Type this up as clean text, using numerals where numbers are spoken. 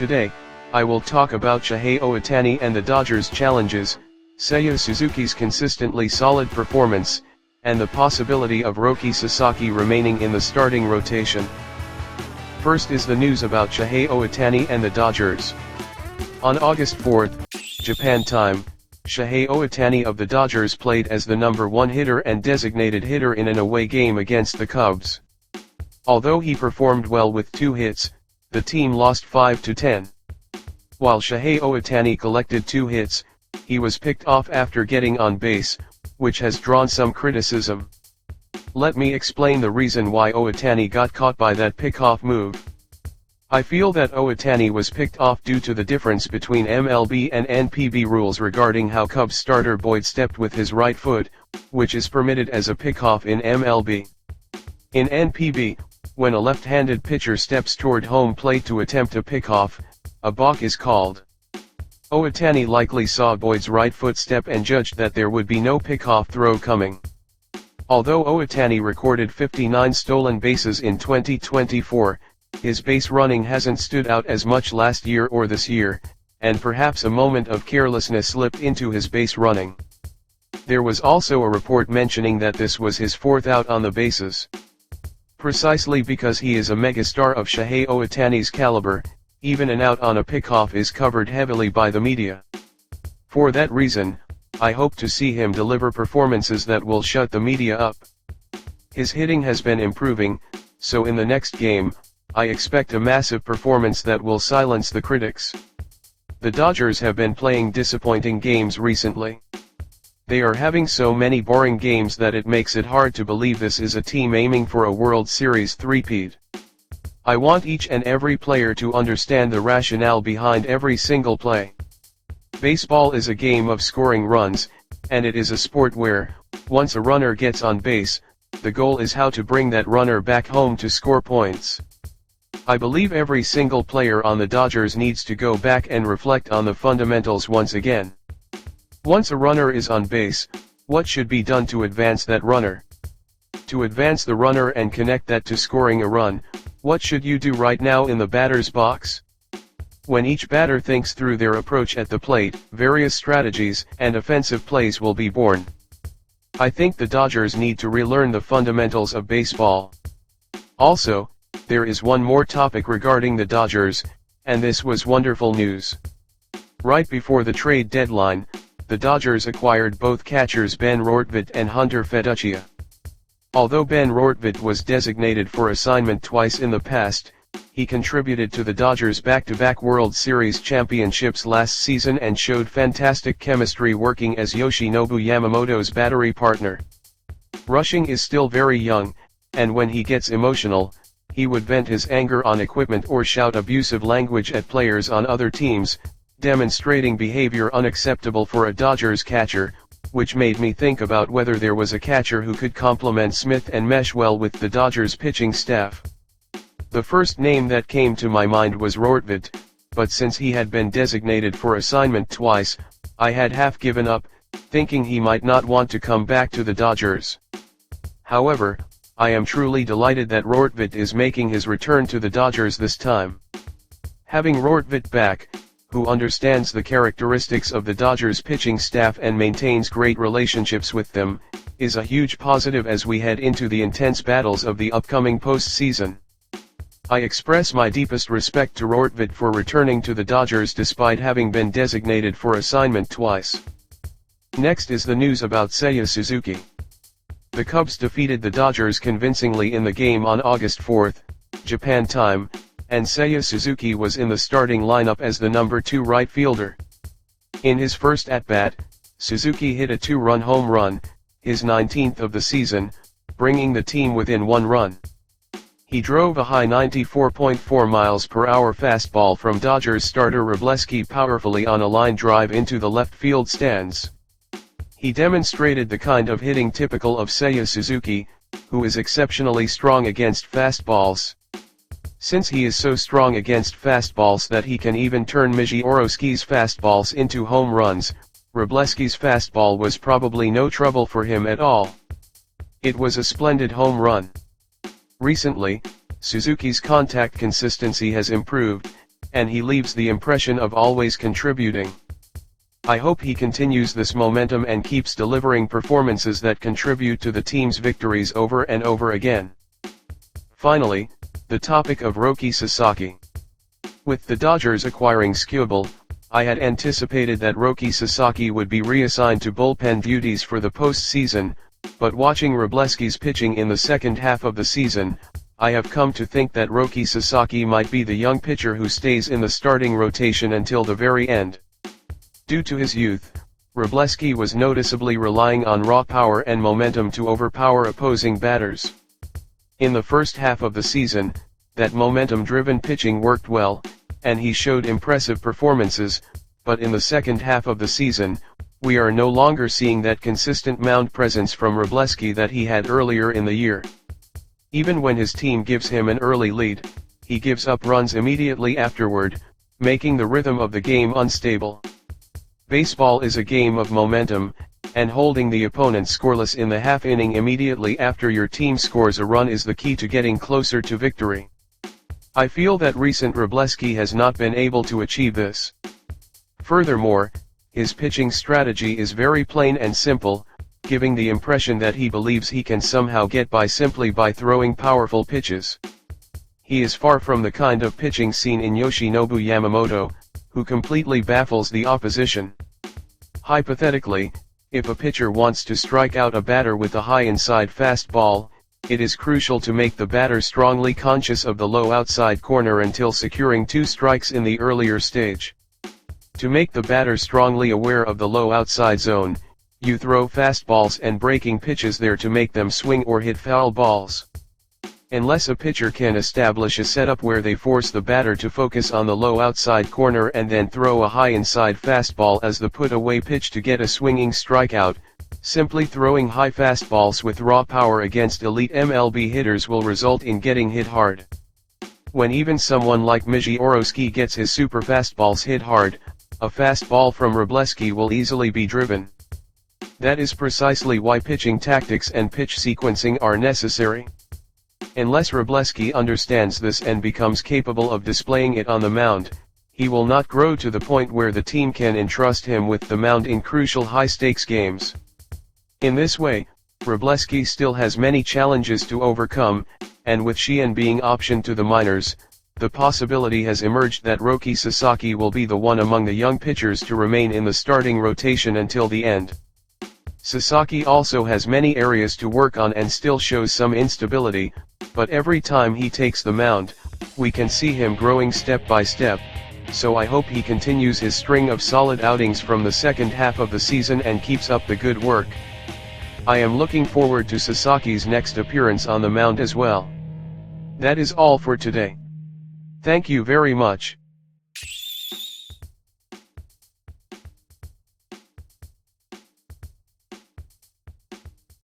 Today, I will talk about Shohei Ohtani and the Dodgers' challenges, Seiya Suzuki's consistently solid performance, and the possibility of Roki Sasaki remaining in the starting rotation. First is the news about Shohei Ohtani and the Dodgers. On August 4, Japan time, Shohei Ohtani of the Dodgers played as the number 1 hitter and designated hitter in an away game against the Cubs. Although he performed well with 2 hits, the team lost 5-10. While Shohei Ohtani collected 2 hits, he was picked off after getting on base, which has drawn some criticism. Let me explain the reason why Ohtani got caught by that pick-off move. I feel that Ohtani was picked off due to the difference between MLB and NPB rules regarding how Cubs starter Boyd stepped with his right foot, which is permitted as a pick-off in MLB. In NPB, when a left-handed pitcher steps toward home plate to attempt a pickoff, a balk is called. Ohtani likely saw Boyd's right foot step and judged that there would be no pickoff throw coming. Although Ohtani recorded 59 stolen bases in 2024, his base running hasn't stood out as much last year or this year, and perhaps a moment of carelessness slipped into his base running. There was also a report mentioning that this was his 4th out on the bases. Precisely because he is a megastar of Shohei Ohtani's caliber, even an out on a pickoff is covered heavily by the media. For that reason, I hope to see him deliver performances that will shut the media up. His hitting has been improving, so in the next game, I expect a massive performance that will silence the critics. The Dodgers have been playing disappointing games recently. They are having so many boring games that it makes it hard to believe this is a team aiming for a World Series three-peat. I want each and every player to understand the rationale behind every single play. Baseball is a game of scoring runs, and it is a sport where, once a runner gets on base, the goal is how to bring that runner back home to score points. I believe every single player on the Dodgers needs to go back and reflect on the fundamentals once again. Once a runner is on base, what should be done to advance that runner? To advance the runner and connect that to scoring a run, what should you do right now in the batter's box? When each batter thinks through their approach at the plate, various strategies and offensive plays will be born. I think the Dodgers need to relearn the fundamentals of baseball. Also, there is one more topic regarding the Dodgers, and this was wonderful news. Right before the trade deadline, the Dodgers acquired both catchers Ben Rortvedt and Hunter Feduccia. Although Ben Rortvedt was designated for assignment twice in the past, he contributed to the Dodgers' back-to-back World Series championships last season and showed fantastic chemistry working as Yoshinobu Yamamoto's battery partner. Rushing is still very young, and when he gets emotional, he would vent his anger on equipment or shout abusive language at players on other teams, demonstrating behavior unacceptable for a Dodgers catcher, which made me think about whether there was a catcher who could complement Smith and mesh well with the Dodgers pitching staff. The first name that came to my mind was Rortvedt, but since he had been designated for assignment twice, I had half given up, thinking he might not want to come back to the Dodgers. However, I am truly delighted that Rortvedt is making his return to the Dodgers this time. Having Rortvedt back, who understands the characteristics of the Dodgers pitching staff and maintains great relationships with them, is a huge positive as we head into the intense battles of the upcoming postseason. I express my deepest respect to Rortvedt for returning to the Dodgers despite having been designated for assignment twice. Next is the news about Seiya Suzuki. The Cubs defeated the Dodgers convincingly in the game on August 4, Japan time, and Seiya Suzuki was in the starting lineup as the number 2 right fielder. In his first at-bat, Suzuki hit a 2-run home run, his 19th of the season, bringing the team within 1 run. He drove a high 94.4 miles per hour fastball from Dodgers starter Wrobleski powerfully on a line drive into the left field stands. He demonstrated the kind of hitting typical of Seiya Suzuki, who is exceptionally strong against fastballs. Since he is so strong against fastballs that he can even turn Mizorowski's fastballs into home runs, Wrobleski's fastball was probably no trouble for him at all. It was a splendid home run. Recently, Suzuki's contact consistency has improved, and he leaves the impression of always contributing. I hope he continues this momentum and keeps delivering performances that contribute to the team's victories over and over again. Finally, the topic of Roki Sasaki. With the Dodgers acquiring Skubal, I had anticipated that Roki Sasaki would be reassigned to bullpen duties for the postseason, but watching Wroblewski's pitching in the second half of the season, I have come to think that Roki Sasaki might be the young pitcher who stays in the starting rotation until the very end. Due to his youth, Wroblewski was noticeably relying on raw power and momentum to overpower opposing batters. In the first half of the season, that momentum-driven pitching worked well, and he showed impressive performances, but in the second half of the season, we are no longer seeing that consistent mound presence from Wroblewski that he had earlier in the year. Even when his team gives him an early lead, he gives up runs immediately afterward, making the rhythm of the game unstable. Baseball is a game of momentum, and holding the opponent scoreless in the half inning immediately after your team scores a run is the key to getting closer to victory. I feel that recent Wroblewski has not been able to achieve this. Furthermore, his pitching strategy is very plain and simple, giving the impression that he believes he can somehow get by simply by throwing powerful pitches. He is far from the kind of pitching seen in Yoshinobu Yamamoto, who completely baffles the opposition. Hypothetically, if a pitcher wants to strike out a batter with a high inside fastball, it is crucial to make the batter strongly conscious of the low outside corner until securing 2 strikes in the earlier stage. To make the batter strongly aware of the low outside zone, you throw fastballs and breaking pitches there to make them swing or hit foul balls. Unless a pitcher can establish a setup where they force the batter to focus on the low outside corner and then throw a high inside fastball as the put-away pitch to get a swinging strikeout, simply throwing high fastballs with raw power against elite MLB hitters will result in getting hit hard. When even someone like Mizorowski gets his super fastballs hit hard, a fastball from Wroblewski will easily be driven. That is precisely why pitching tactics and pitch sequencing are necessary. Unless Wroblewski understands this and becomes capable of displaying it on the mound, he will not grow to the point where the team can entrust him with the mound in crucial high-stakes games. In this way, Wroblewski still has many challenges to overcome, and with Sheehan being optioned to the minors, the possibility has emerged that Roki Sasaki will be the one among the young pitchers to remain in the starting rotation until the end. Sasaki also has many areas to work on and still shows some instability, but every time he takes the mound, we can see him growing step by step, so I hope he continues his string of solid outings from the second half of the season and keeps up the good work. I am looking forward to Sasaki's next appearance on the mound as well. That is all for today. Thank you very much.